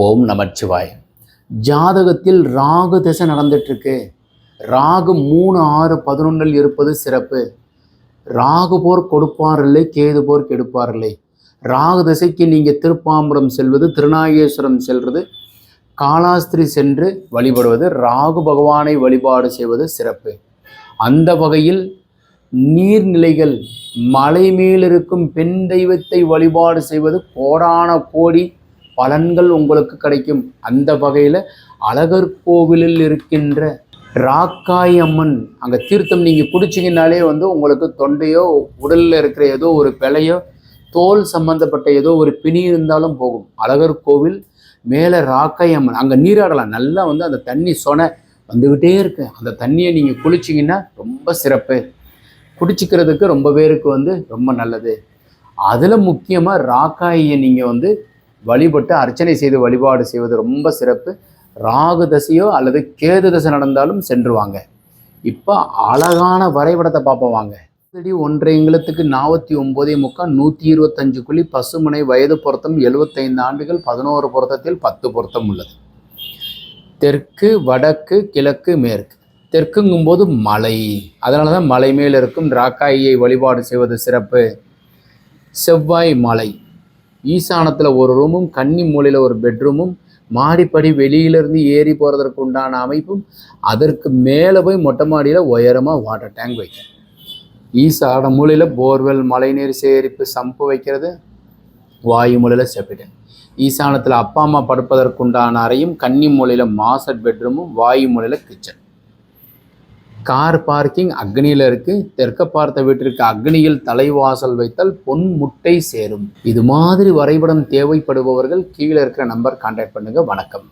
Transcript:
ஓம் நமச்சிவாய. ஜாதகத்தில் ராகு திசை நடந்துட்டு இருக்கு. ராகு 3, 6, 11 இருப்பது சிறப்பு. ராகு போர் கொடுப்பார் இல்லை, கேது போர் கெடுப்பார் இல்லை. ராகு திசைக்கு நீங்க திருப்பாம்புரம் செல்வது, திருநாகேஸ்வரம் செல்வது, காலாஸ்திரி சென்று வழிபடுவது, ராகு பகவானை வழிபாடு செய்வது சிறப்பு. அந்த வகையில் நீர்நிலைகள், மலை மேலிருக்கும் பெண் தெய்வத்தை வழிபாடு செய்வது கோடான கோடி பலன்கள் உங்களுக்கு கிடைக்கும். அந்த வகையில் அழகர் கோவிலில் இருக்கின்ற ராக்காய் அம்மன் அங்கே தீர்த்தம் நீங்கள் குடிச்சிங்கனாலே உங்களுக்கு தொண்டையோ உடலில் இருக்கிற ஏதோ ஒரு பிழையோ தோல் சம்பந்தப்பட்ட ஏதோ ஒரு பிணி இருந்தாலும் போகும். அழகர் கோவில் மேலே ராக்காய் அம்மன் அங்கே நீராடலாம். நல்லா அந்த தண்ணி சொன வந்துக்கிட்டே இருக்கு. அந்த தண்ணியை நீங்கள் குளிச்சிங்கன்னா ரொம்ப சிறப்பு. குடிச்சிக்கிறதுக்கு ரொம்ப பேருக்கு ரொம்ப நல்லது. அதில் முக்கியமாக ராக்காயை நீங்கள் வழிபட்டு அர்ச்சனை செய்து வழிபாடு செய்வது ரொம்ப சிறப்பு. ராகு தசையோ அல்லது கேது தசை நடந்தாலும் சென்றுவாங்க. இப்போ அழகான வரைபடத்தை பார்ப்போம் வாங்க. 1.5 இங்கிலத்துக்கு 49.3 125 குழி பசுமுனை வயது பொருத்தம் 75 ஆண்டுகள் 11 பொருத்தத்தில் 10 பொருத்தம் உள்ளது. தெற்கு, வடக்கு, கிழக்கு, மேற்கு. தெற்குங்கும்போது மலை, அதனால தான் மலை மேல் இருக்கும் ராக்காயை வழிபாடு செய்வது சிறப்பு. செவ்வாய் மலை, ஈசானத்தில் ஒரு ரூமும் கன்னி மூலையில் ஒரு பெட்ரூமும், மாடிப்படி வெளியிலிருந்து ஏறி போகிறதற்கு உண்டான அமைப்பும், அதற்கு மேலே போய் மொட்டை மாடியில் உயரமாக வாட்டர் டேங்க் வைக்கணும். ஈசான மூலையில் போர்வெல், மழைநீர் சேகரிப்பு சம்பு வைக்கிறது, வாயு மூலையில் செப்பிட்டேன். ஈசானத்தில் அப்பா அம்மா படுப்பதற்குண்டான அறையும், கன்னி மூலையில் மாஸ்டர் பெட்ரூமும், வாயு மூலையில் கிச்சன். கார் பார்க்கிங் அக்னியில் இருக்கு. தெற்க பார்த்த வீட்டிற்கு அக்னியில் தலைவாசல் வைத்தால் பொன் முட்டை சேரும். இது மாதிரி வரைபடம் தேவைப்படுபவர்கள் கீழே இருக்கிற நம்பர் கான்டாக்ட் பண்ணுங்க. வணக்கம்.